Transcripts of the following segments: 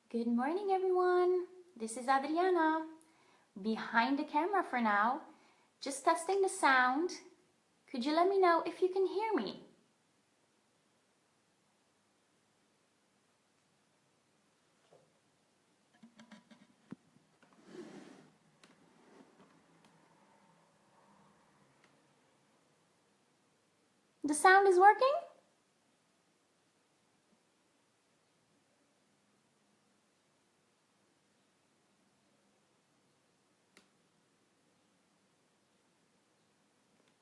Good morning, everyone. This is Adriana, behind the camera for now, just testing the sound. Could you let me know if you can hear me? The sound is working?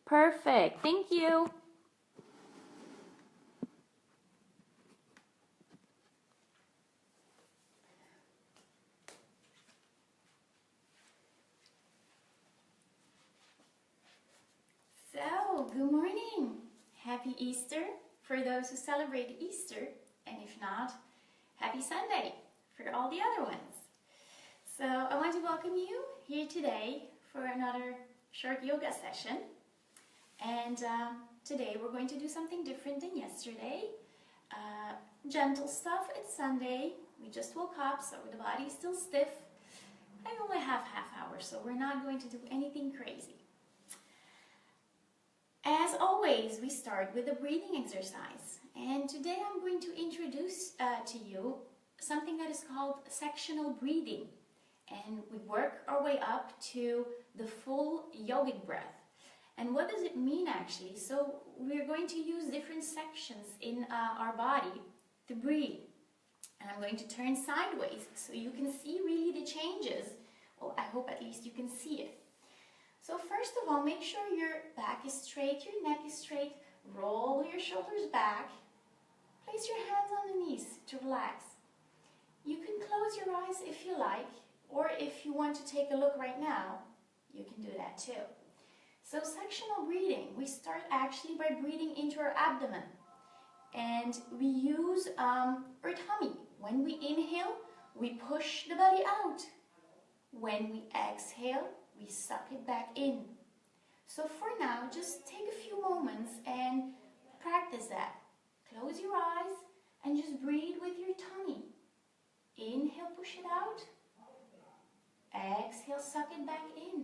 Perfect, thank you. So, good morning. Happy Easter for those who celebrate Easter, and if not, happy Sunday for all the other ones. So, I want to welcome you here today for another short yoga session. And today we're going to do something different than yesterday. Gentle stuff. It's Sunday. We just woke up, so the body is still stiff. I only have half hour, so we're not going to do anything crazy. As always, we start with a breathing exercise. And today I'm going to introduce to you something that is called sectional breathing. And we work our way up to the full yogic breath. And what does it mean actually? So we're going to use different sections in our body to breathe. And I'm going to turn sideways so you can see really the changes. Well, I hope at least you can see it. So first of all, make sure your back is straight, your neck is straight. Roll your shoulders back. Place your hands on the knees to relax. You can close your eyes if you like, or if you want to take a look right now, you can do that too. So sectional breathing, we start actually by breathing into our abdomen. And we use our tummy. When we inhale, we push the belly out. When we exhale, we suck it back in. So for now, just take a few moments and practice that. Close your eyes and just breathe with your tummy. Inhale, push it out. Exhale, suck it back in.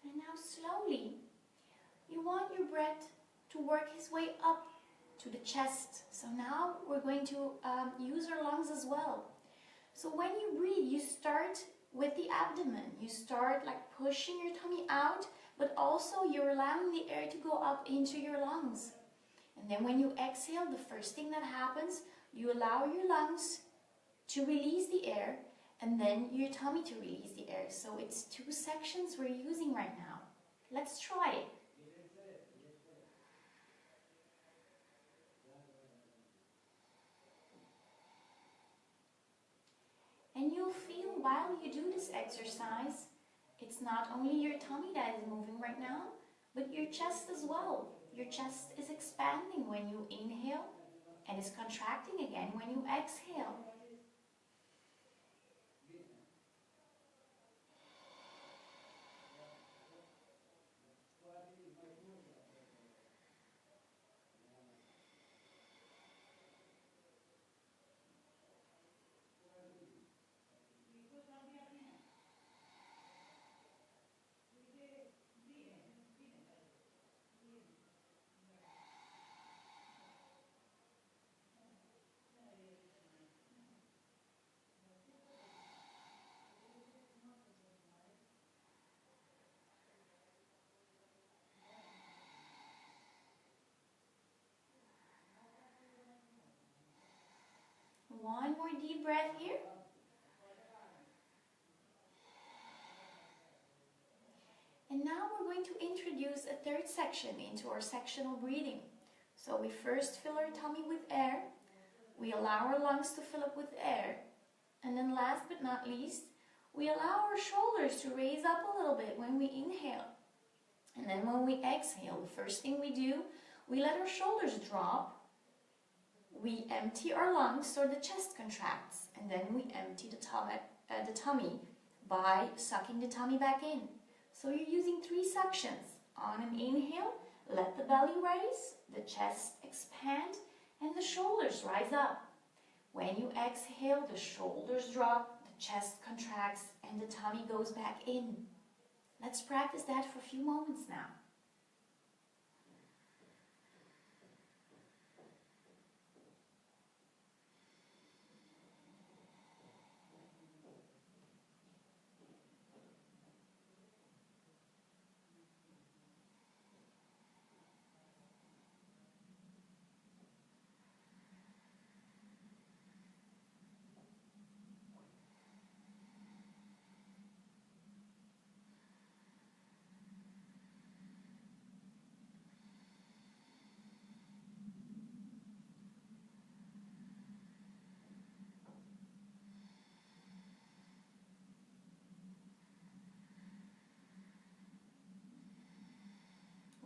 And now slowly, you want your breath to work its way up to the chest. So now we're going to use our lungs as well. So when you breathe, you start with the abdomen. You start like pushing your tummy out, but also you're allowing the air to go up into your lungs. And then when you exhale, the first thing that happens, you allow your lungs to release the air, and then your tummy to release the air. So it's two sections we're using right now. Let's try it. And you'll feel while you do this exercise, it's not only your tummy that is moving right now, but your chest as well. Your chest is expanding when you inhale and is contracting again when you exhale. One more deep breath here. And now we're going to introduce a third section into our sectional breathing. So we first fill our tummy with air. We allow our lungs to fill up with air. And then last but not least, we allow our shoulders to raise up a little bit when we inhale. And then when we exhale, the first thing we do, we let our shoulders drop. We empty our lungs so the chest contracts. And then we empty the tummy by sucking the tummy back in. So you're using 3 suctions. On an inhale, let the belly raise, the chest expand, and the shoulders rise up. When you exhale, the shoulders drop, the chest contracts, and the tummy goes back in. Let's practice that for a few moments now.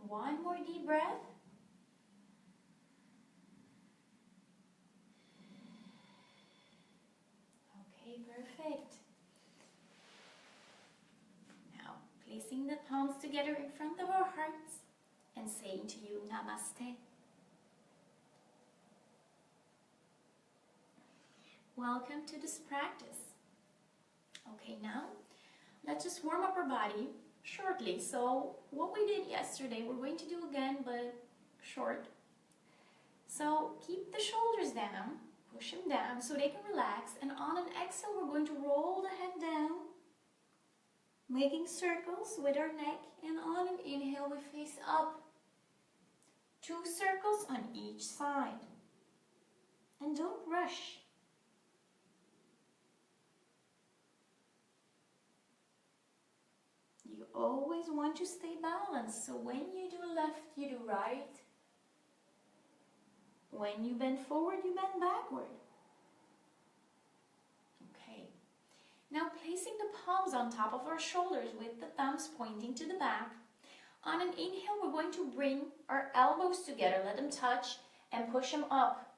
One more deep breath. Okay, perfect. Now, placing the palms together in front of our hearts and saying to you, Namaste. Welcome to this practice. Okay, now, let's just warm up our body shortly. So what we did yesterday, we're going to do again, but short. So keep the shoulders down, push them down so they can relax. And on an exhale, we're going to roll the head down, making circles with our neck. And on an inhale, we face up. 2 circles on each side. And don't rush. You always want to stay balanced. So when you do left, you do right. When you bend forward, you bend backward. Okay. Now placing the palms on top of our shoulders with the thumbs pointing to the back. On an inhale, we're going to bring our elbows together. Let them touch and push them up.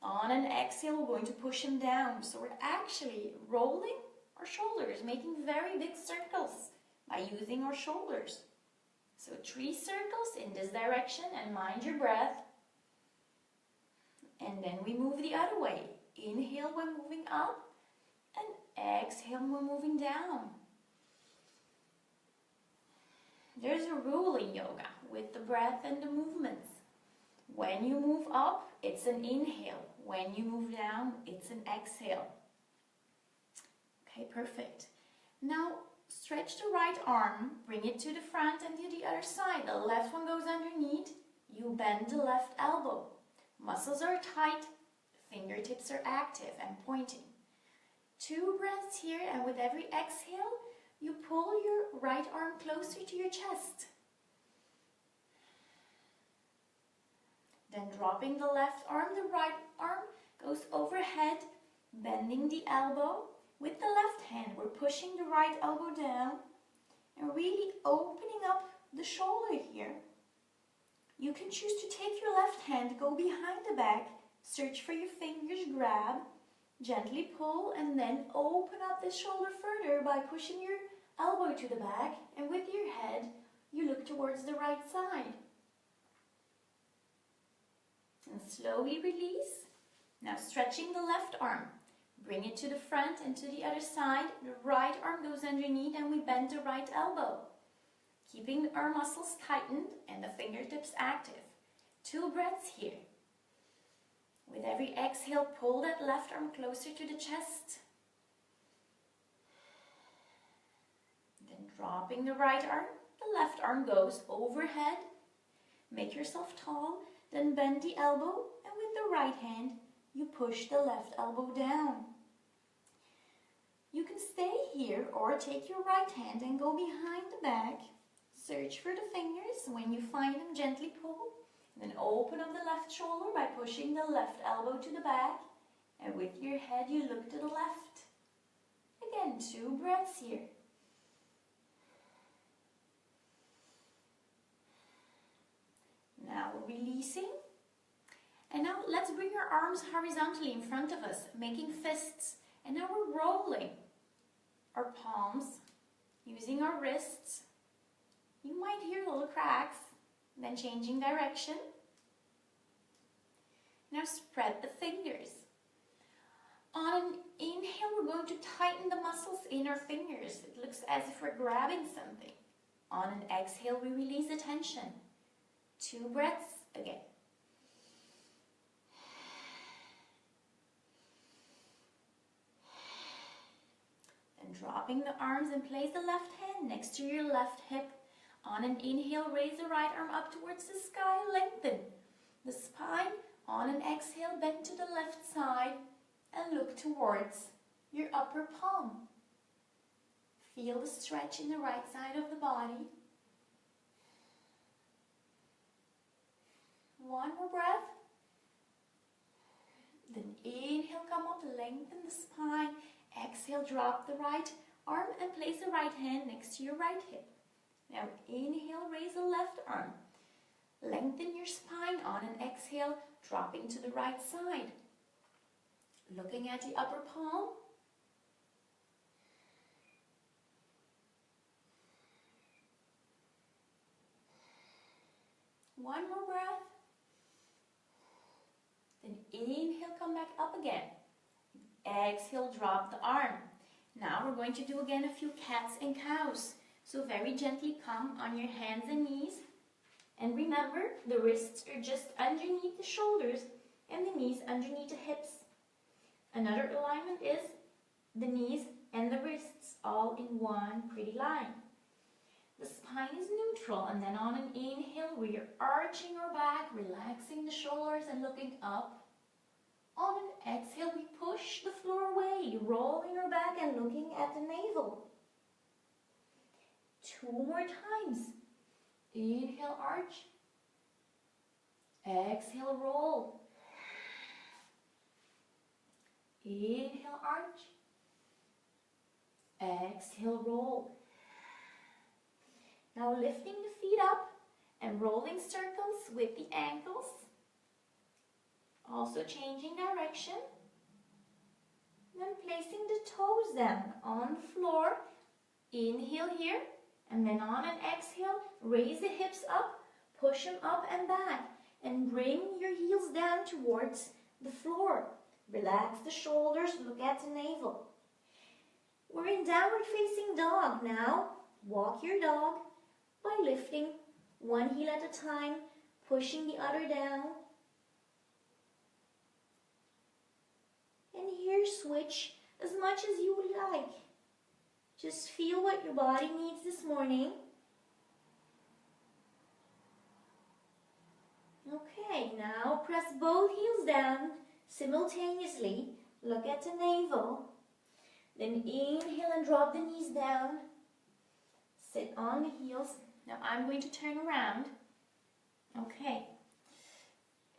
On an exhale, we're going to push them down. So we're actually rolling our shoulders, making very big circles by using our shoulders. So 3 circles in this direction, and mind your breath. And then we move the other way. Inhale when moving up, and exhale when moving down. There's a rule in yoga with the breath and the movements. When you move up, it's an inhale. When you move down, it's an exhale. Okay, perfect. Now, stretch the right arm, bring it to the front and to the other side. The left one goes underneath. You bend the left elbow. Muscles are tight, fingertips are active and pointing. 2 breaths here, and with every exhale, you pull your right arm closer to your chest. Then dropping the left arm, the right arm goes overhead, bending the elbow. With the left hand, we're pushing the right elbow down and really opening up the shoulder here. You can choose to take your left hand, go behind the back, search for your fingers, grab, gently pull, and then open up the shoulder further by pushing your elbow to the back, and with your head, you look towards the right side. And slowly release. Now stretching the left arm. Bring it to the front and to the other side. The right arm goes underneath and we bend the right elbow. Keeping our muscles tightened and the fingertips active. 2 breaths here. With every exhale, pull that left arm closer to the chest. Then dropping the right arm, the left arm goes overhead. Make yourself tall, then bend the elbow, and with the right hand, you push the left elbow down. You can stay here or take your right hand and go behind the back. Search for the fingers. When you find them, gently pull. Then open up the left shoulder by pushing the left elbow to the back. And with your head, you look to the left. Again, 2 breaths here. Now we're releasing. And now let's bring our arms horizontally in front of us, making fists. And now we're rolling our palms, using our wrists. You might hear little cracks, then changing direction. Now spread the fingers. On an inhale, we're going to tighten the muscles in our fingers. It looks as if we're grabbing something. On an exhale, we release the tension. 2 breaths again. Then dropping the arms and place the left hand next to your left hip. On an inhale, raise the right arm up towards the sky, lengthen the spine. On an exhale, bend to the left side and look towards your upper palm. Feel the stretch in the right side of the body. 1 more breath. Then inhale, come up, lengthen the spine. Exhale, drop the right arm and place the right hand next to your right hip. Now inhale, raise the left arm. Lengthen your spine. On an exhale, dropping to the right side. Looking at the upper palm. One more breath. Then inhale, come back up again. Exhale, drop the arm. Now we're going to do again a few cats and cows. So very gently come on your hands and knees. And remember, the wrists are just underneath the shoulders and the knees underneath the hips. Another alignment is the knees and the wrists all in one pretty line. The spine is neutral, and then on an inhale, we are arching our back, relaxing the shoulders and looking up. On an exhale, we push the floor away, rolling our back and looking at the navel. 2 more times. Inhale, arch. Exhale, roll. Inhale, arch. Exhale, roll. Now lifting the feet up and rolling circles with the ankles. Also changing direction. Then placing the toes down on the floor. Inhale here. And then on an exhale, raise the hips up, push them up and back. And bring your heels down towards the floor. Relax the shoulders, look at the navel. We're in downward facing dog now. Walk your dog by lifting one heel at a time, pushing the other down. And here switch as much as you would like. Just feel what your body needs this morning. Okay, now press both heels down simultaneously. Look at the navel. Then inhale and drop the knees down. Sit on the heels. Now I'm going to turn around. Okay.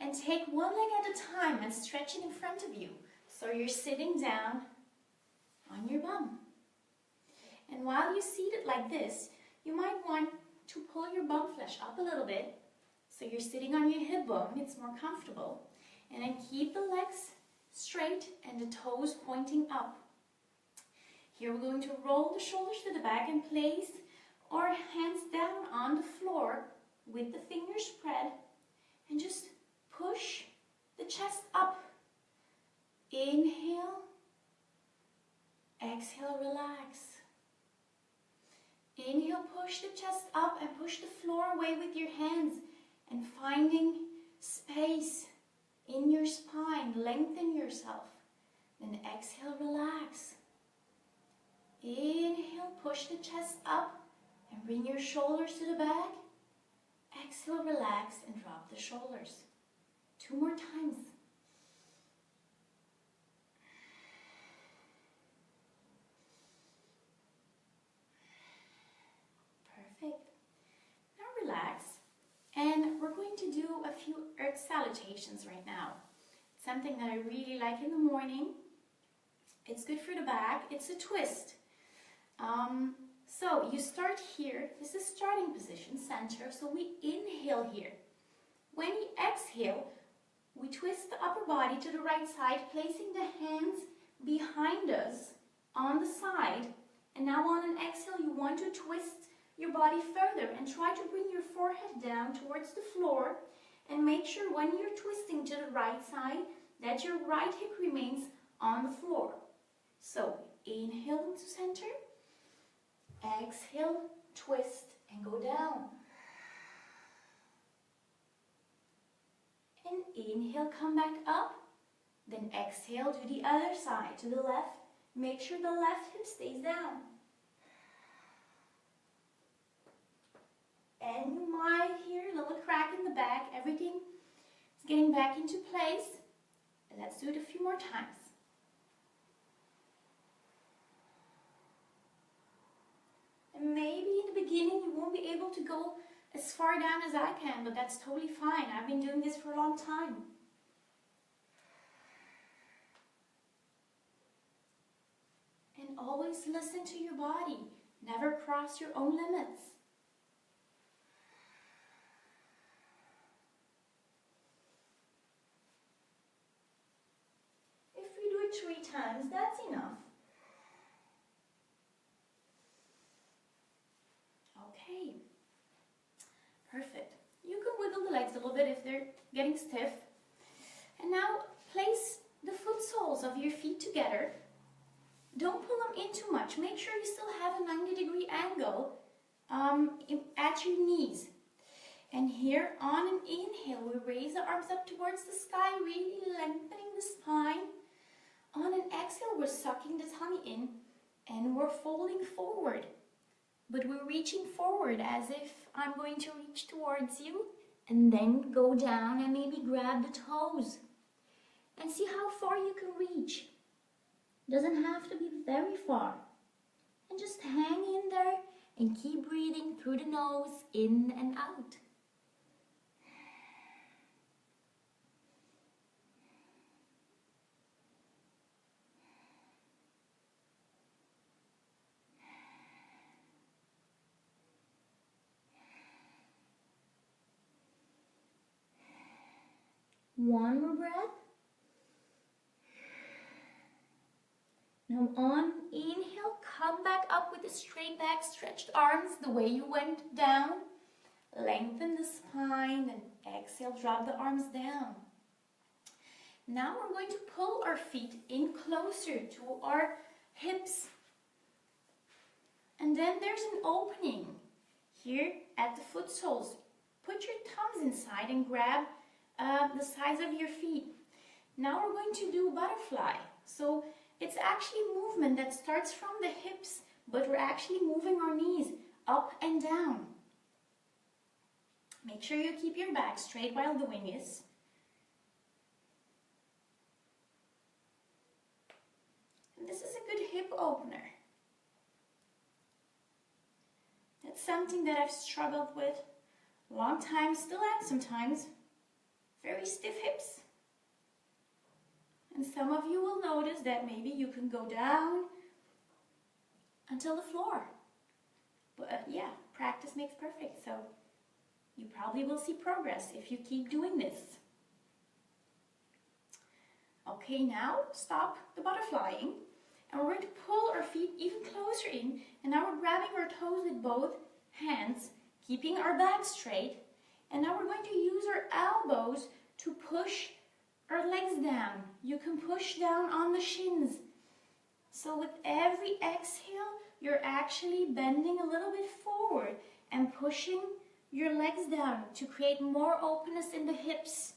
And take one leg at a time and stretch it in front of you. So you're sitting down on your bum. And while you're seated like this, you might want to pull your bum flesh up a little bit. So you're sitting on your hip bone, it's more comfortable. And then keep the legs straight and the toes pointing up. Here we're going to roll the shoulders to the back and place our hands down on the floor with the fingers spread. And just push the chest up. Inhale. Exhale, relax. Inhale, push the chest up and push the floor away with your hands. And finding space in your spine, lengthen yourself. Then exhale, relax. Inhale, push the chest up and bring your shoulders to the back. Exhale, relax and drop the shoulders. 2 more times. Perfect. Now relax. And we're going to do a few salutations right now. It's something that I really like in the morning. It's good for the back. It's a twist. So you start here. This is starting position, center. So we inhale here. When we exhale, we twist the upper body to the right side, placing the hands behind us on the side. And now on an exhale, you want to twist your body further and try to bring your forehead down towards the floor. And make sure when you're twisting to the right side that your right hip remains on the floor. So inhale into center, exhale, twist and go down. And inhale, come back up. Then exhale, do the other side to the left. Make sure the left hip stays down. And you might hear a little crack in the back. Everything is getting back into place. Let's do it a few more times. And maybe in the beginning you won't be able to go as far down as I can, but that's totally fine. I've been doing this for a long time. And always listen to your body. Never cross your own limits. If we do it 3 times, that's enough. Okay. Perfect. You can wiggle the legs a little bit if they're getting stiff. And now place the foot soles of your feet together. Don't pull them in too much. Make sure you still have a 90-degree angle at your knees. And here on an inhale, we raise the arms up towards the sky, really lengthening the spine. On an exhale, we're sucking the tummy in and we're folding forward. But we're reaching forward as if I'm going to reach towards you and then go down and maybe grab the toes. And see how far you can reach. Doesn't have to be very far. And just hang in there and keep breathing through the nose, in and out. One more breath. Now on inhale, come back up with the straight back, stretched arms the way you went down. Lengthen the spine and exhale, drop the arms down. Now we're going to pull our feet in closer to our hips. And then there's an opening here at the foot soles. Put your thumbs inside and grab the sides of your feet. Now we're going to do butterfly. So it's actually movement that starts from the hips, but we're actually moving our knees up and down. Make sure you keep your back straight while doing this. And this is a good hip opener. It's something that I've struggled with a long time, still am sometimes. Very stiff hips. And some of you will notice that maybe you can go down until the floor. But yeah, practice makes perfect. So you probably will see progress if you keep doing this. Okay, now stop the butterflying. And we're going to pull our feet even closer in. And now we're grabbing our toes with both hands, keeping our back straight. And now we're going to use our elbows to push our legs down. You can push down on the shins. So with every exhale, you're actually bending a little bit forward and pushing your legs down to create more openness in the hips.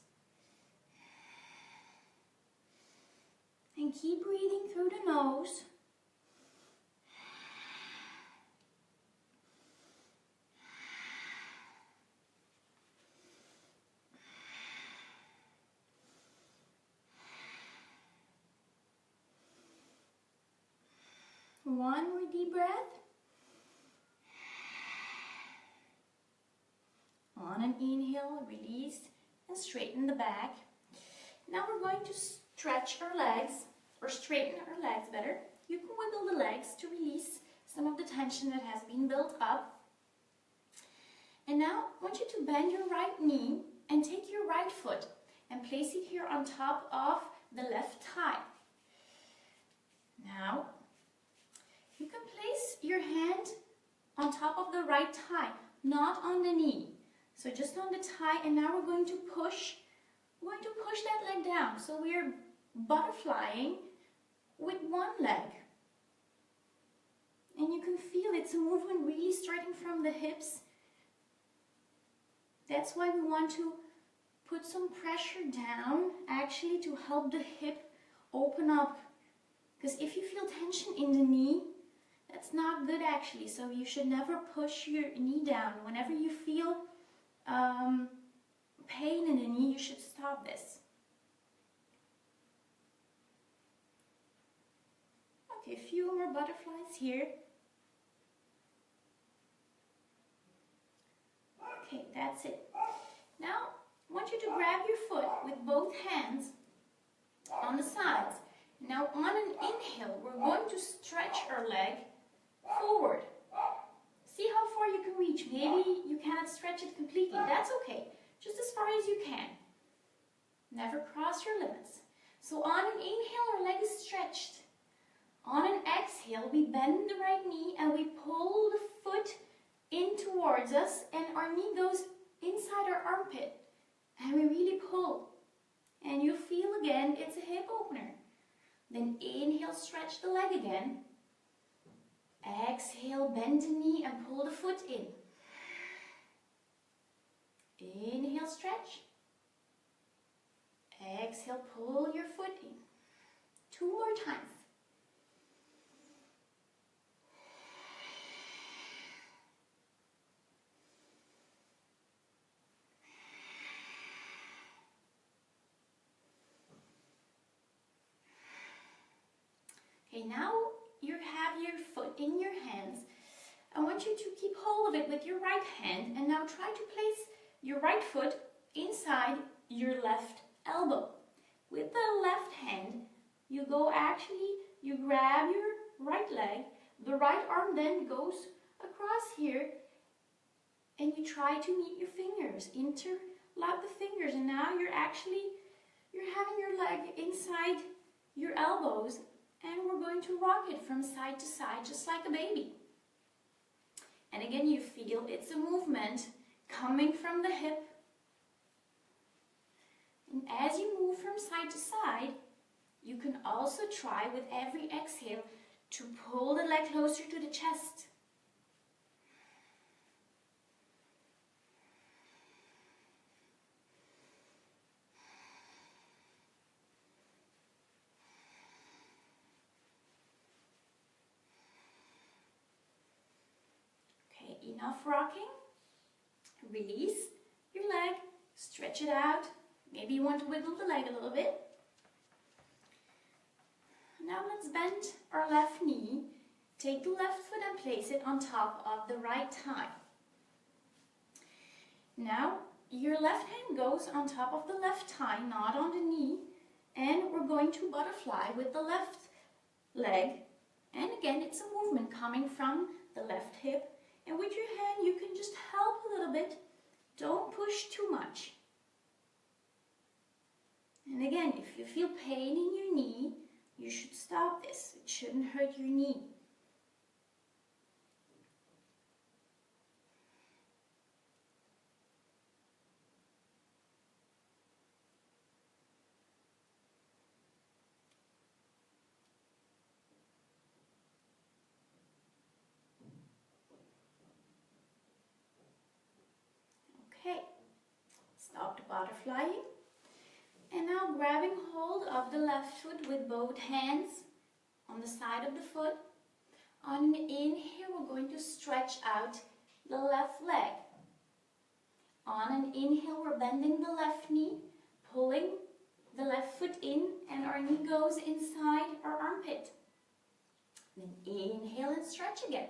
And keep breathing through the nose. One more deep breath. On an inhale, release and straighten the back. Now we're going to stretch our legs, or straighten our legs better. You can wiggle the legs to release some of the tension that has been built up. And now I want you to bend your right knee and take your right foot and place it here on top of the left thigh. Now, you can place your hand on top of the right thigh, not on the knee. So just on the thigh, and now we're going to push that leg down. So we're butterflying with one leg. And you can feel it's a movement really starting from the hips. That's why we want to put some pressure down, actually, to help the hip open up. Because if you feel tension in the knee, that's not good actually. So you should never push your knee down. Whenever you feel pain in the knee, you should stop this. Okay, a few more butterflies here. Okay, that's it. Now, I want you to grab your foot with both hands on the sides. Now, on an inhale, we're going to stretch our leg forward. See how far you can reach. Maybe you cannot stretch it completely. That's okay. Just as far as you can. Never cross your limits. So on an inhale, our leg is stretched. On an exhale, we bend the right knee and we pull the foot in towards us, and our knee goes inside our armpit. And we really pull. And you feel again, it's a hip opener. Then inhale, stretch the leg again. Exhale, bend the knee and pull the foot in. Inhale, stretch. Exhale, pull your foot in. 2 more times. Okay, now you have your foot in your hands. I want you to keep hold of it with your right hand, and now try to place your right foot inside your left elbow. With the left hand, you grab your right leg, the right arm then goes across here, and you try to meet your fingers, interlock the fingers, and now you're having your leg inside your elbows, and we're going to rock it from side to side, just like a baby. And again, you feel it's a movement coming from the hip. And as you move from side to side, you can also try with every exhale to pull the leg closer to the chest. Enough rocking. Release your leg, stretch it out. Maybe you want to wiggle the leg a little bit. Now let's bend our left knee. Take the left foot and place it on top of the right thigh. Now your left hand goes on top of the left thigh, not on the knee, and we're going to butterfly with the left leg. And again, it's a movement coming from the left hip. And with your hand, you can just help a little bit. Don't push too much. And again, if you feel pain in your knee, you should stop this. It shouldn't hurt your knee. Okay, stop the butterflying, and now grabbing hold of the left foot with both hands on the side of the foot. On an inhale, we're going to stretch out the left leg. On an inhale, we're bending the left knee, pulling the left foot in, and our knee goes inside our armpit. Then inhale and stretch again.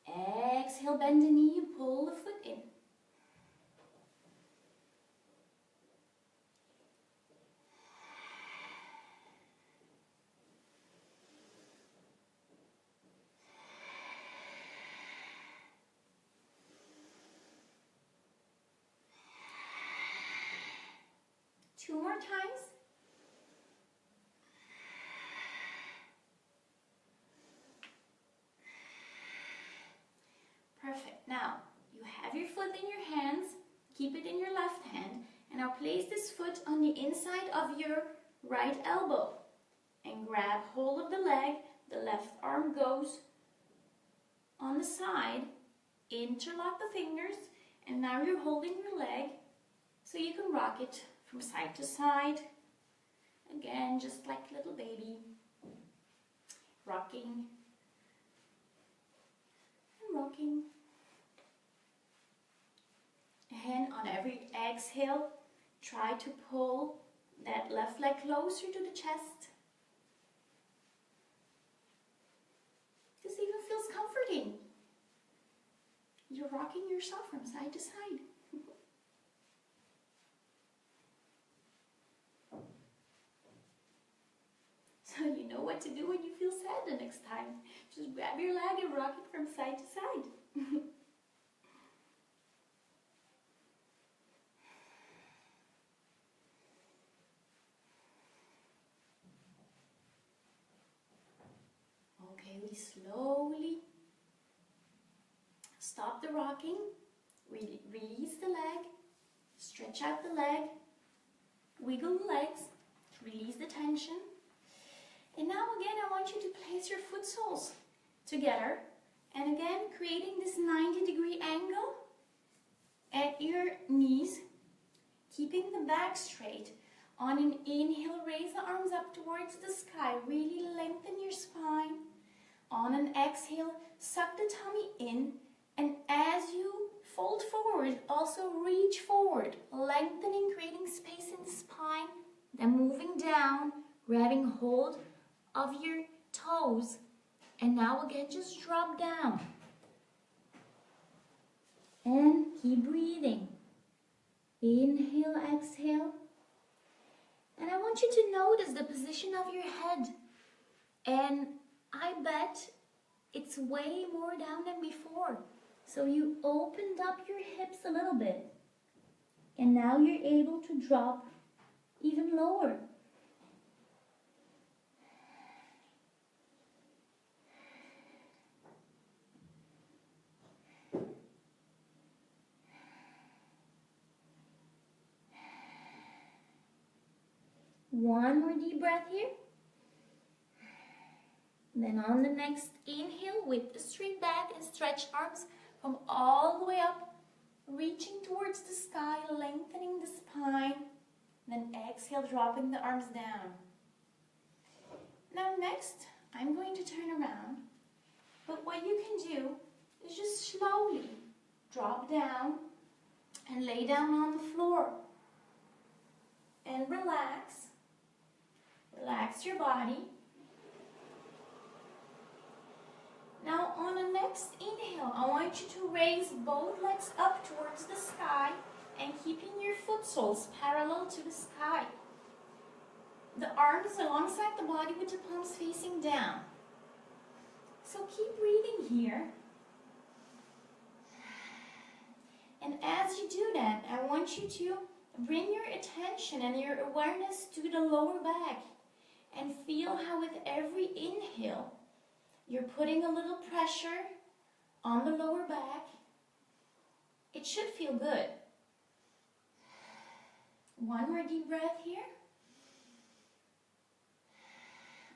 Exhale, bend the knee and pull the foot in. times. Perfect. Now, you have your foot in your hands. Keep it in your left hand. And now place this foot on the inside of your right elbow. And grab hold of the leg. The left arm goes on the side. Interlock the fingers. And now you're holding your leg so you can rock it from side to side. Again, just like a little baby. Rocking. And rocking. And on every exhale, try to pull that left leg closer to the chest. This even feels comforting. You're rocking yourself from side to side. So you know what to do when you feel sad the next time. Just grab your leg and rock it from side to side. Okay, we slowly stop the rocking, release the leg, stretch out the leg, wiggle the legs, release the tension. And now again, I want you to place your foot soles together. And again, creating this 90-degree angle at your knees, keeping the back straight. On an inhale, raise the arms up towards the sky. Really lengthen your spine. On an exhale, suck the tummy in. And as you fold forward, also reach forward, lengthening, creating space in the spine. Then moving down, grabbing hold of your toes. And now again, just drop down. And keep breathing. Inhale, exhale. And I want you to notice the position of your head. And I bet it's way more down than before. So you opened up your hips a little bit. And now you're able to drop even lower. One more deep breath here. Then on the next inhale, with the straight back and stretch arms, come all the way up, reaching towards the sky, lengthening the spine. Then exhale, dropping the arms down. Now next, I'm going to turn around. But what you can do is just slowly drop down and lay down on the floor. And relax. Relax your body. Now on the next inhale, I want you to raise both legs up towards the sky and keeping your foot soles parallel to the sky. The arms alongside the body with the palms facing down. So keep breathing here. And as you do that, I want you to bring your attention and your awareness to the lower back. And feel how with every inhale, you're putting a little pressure on the lower back. It should feel good. One more deep breath here.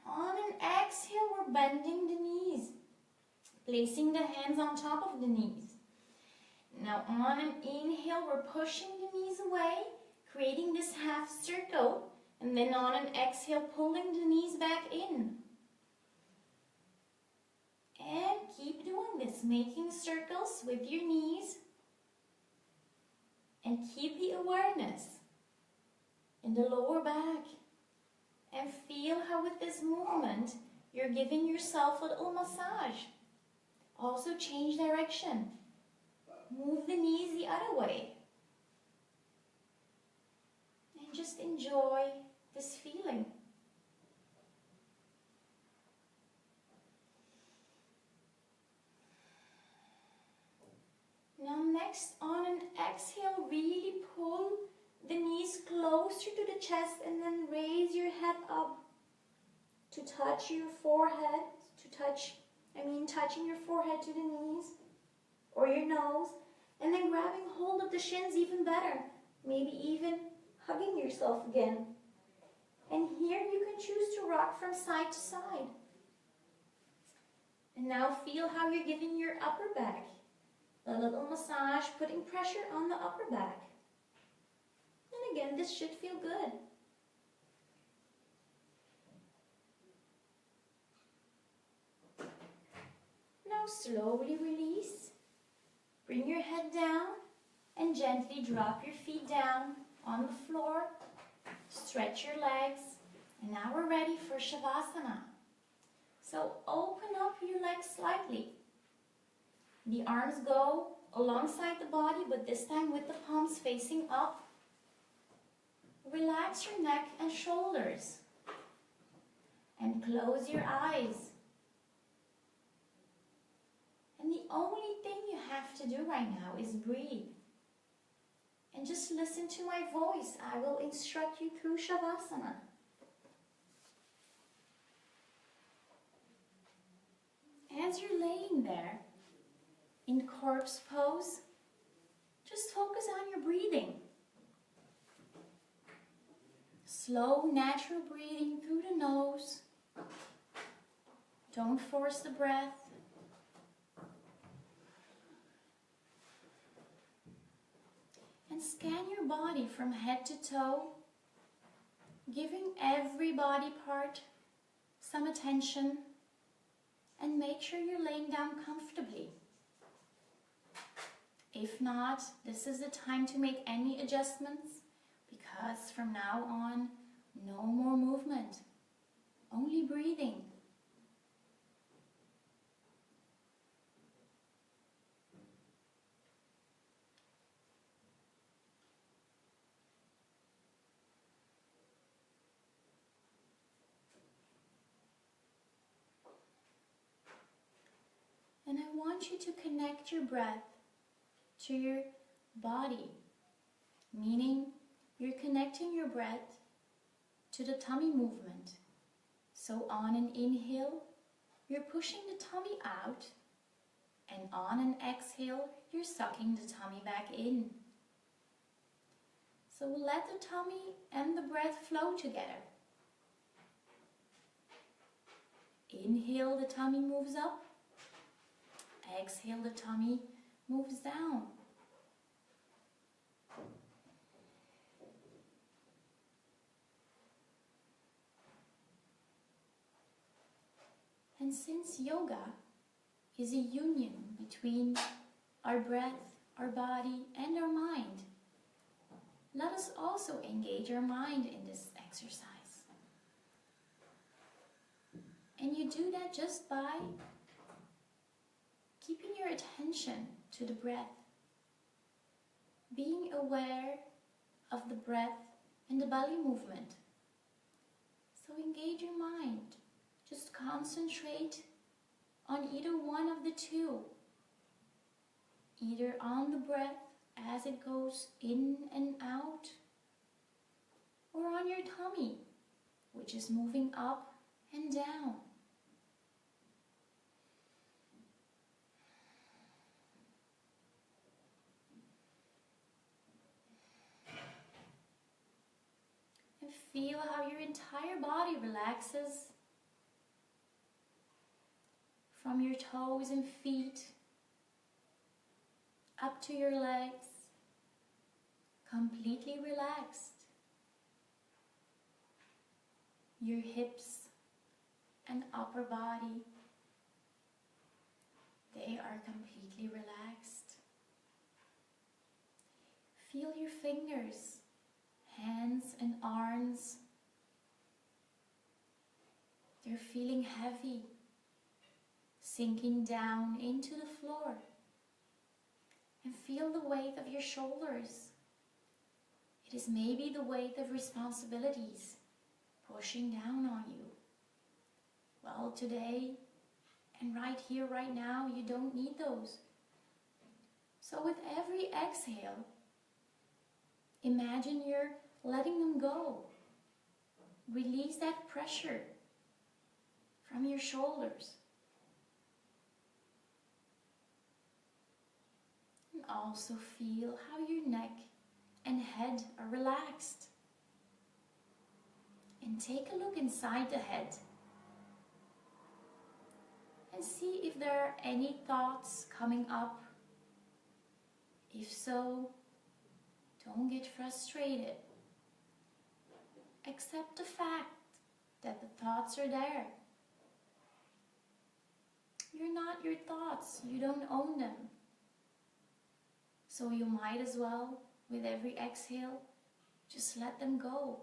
On an exhale, we're bending the knees, placing the hands on top of the knees. Now on an inhale, we're pushing the knees away, creating this half circle. And then on an exhale, pulling the knees back in. And keep doing this, making circles with your knees. And keep the awareness in the lower back. And feel how with this movement, you're giving yourself a little massage. Also change direction. Move the knees the other way. And just enjoy this feeling. Now next, on an exhale, really pull the knees closer to the chest, and then raise your head up to touch your forehead, touching your forehead to the knees or your nose, and then grabbing hold of the shins even better, maybe even hugging yourself again. And here you can choose to rock from side to side. And now feel how you're giving your upper back a little massage, putting pressure on the upper back. And again, this should feel good. Now slowly release. Bring your head down and gently drop your feet down on the floor. Stretch your legs. And now we're ready for Shavasana. So open up your legs slightly. The arms go alongside the body, but this time with the palms facing up. Relax your neck and shoulders. And close your eyes. And the only thing you have to do right now is breathe. And just listen to my voice. I will instruct you through Shavasana. As you're laying there in corpse pose, just focus on your breathing. Slow, natural breathing through the nose. Don't force the breath. And scan your body from head to toe, giving every body part some attention, and make sure you're laying down comfortably. If not, this is the time to make any adjustments, because from now on, no more movement, only breathing. And I want you to connect your breath to your body, meaning you're connecting your breath to the tummy movement. So on an inhale, you're pushing the tummy out, and on an exhale, you're sucking the tummy back in. So let the tummy and the breath flow together. Inhale, the tummy moves up. Exhale, the tummy moves down. And since yoga is a union between our breath, our body, and our mind, let us also engage our mind in this exercise. And you do that just by keeping your attention to the breath, being aware of the breath and the belly movement. So engage your mind. Just concentrate on either one of the two, either on the breath as it goes in and out, or on your tummy, which is moving up and down. And feel how your entire body relaxes from your toes and feet up to your legs, completely relaxed. Your hips and upper body, they are completely relaxed. Feel your fingers, hands and arms. They're feeling heavy, sinking down into the floor. And feel the weight of your shoulders. It is maybe the weight of responsibilities pushing down on you. Well, today and right here, right now, you don't need those. So with every exhale, Imagine you're letting them go. Release that pressure from your shoulders. And also feel how your neck and head are relaxed. And take a look inside the head. And see if there are any thoughts coming up. If so, don't get frustrated. Accept the fact that the thoughts are there. You're not your thoughts. You don't own them. So you might as well, with every exhale, just let them go.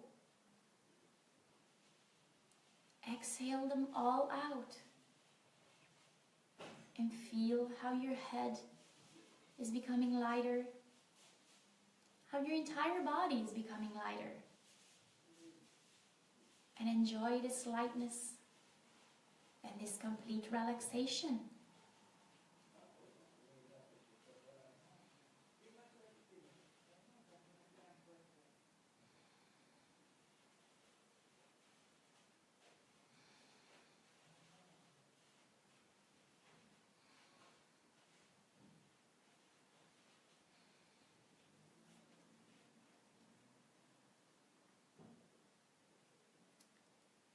Exhale them all out. And feel how your head is becoming lighter. How your entire body is becoming lighter. And enjoy this lightness and this complete relaxation.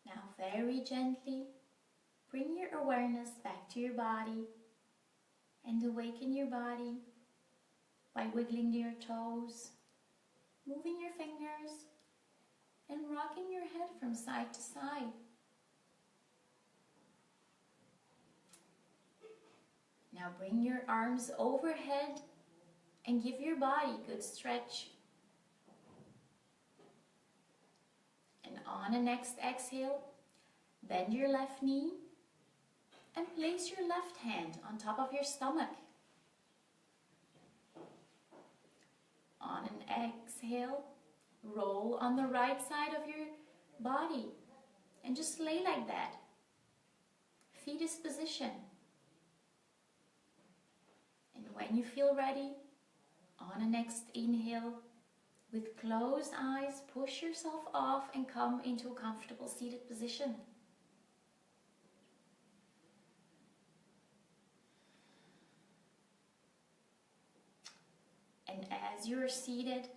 Now very gently bring your awareness back to your body and awaken your body by wiggling your toes, moving your fingers, and rocking your head from side to side. Now bring your arms overhead and give your body a good stretch. And on the next exhale, bend your left knee and place your left hand on top of your stomach. On an exhale, roll on the right side of your body and just lay like that. Fetus position. And when you feel ready, on the next inhale, with closed eyes, push yourself off and come into a comfortable seated position. And as you're seated,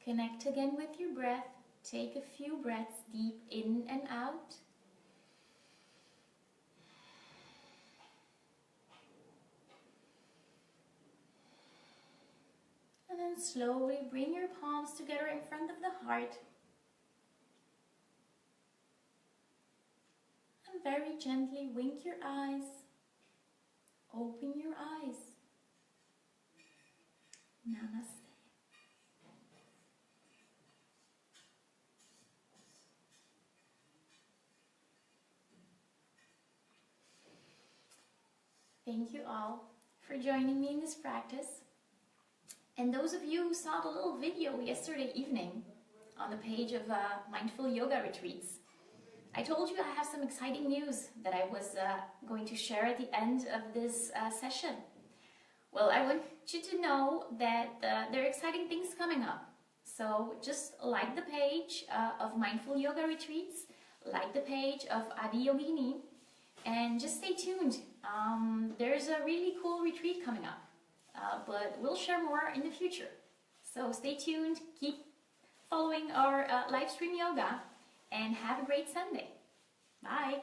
connect again with your breath. Take a few breaths deep in and out. And then slowly bring your palms together in front of the heart. And very gently wink your eyes. Open your eyes. Namaste. Thank you all for joining me in this practice. And those of you who saw the little video yesterday evening on the page of Mindful Yoga Retreats, I told you I have some exciting news that I was going to share at the end of this session. Well, I want you to know that there are exciting things coming up. So just like the page of Mindful Yoga Retreats, like the page of Adi Yogini, and just stay tuned. There's a really cool retreat coming up, but we'll share more in the future. So stay tuned, keep following our live stream yoga, and have a great Sunday. Bye!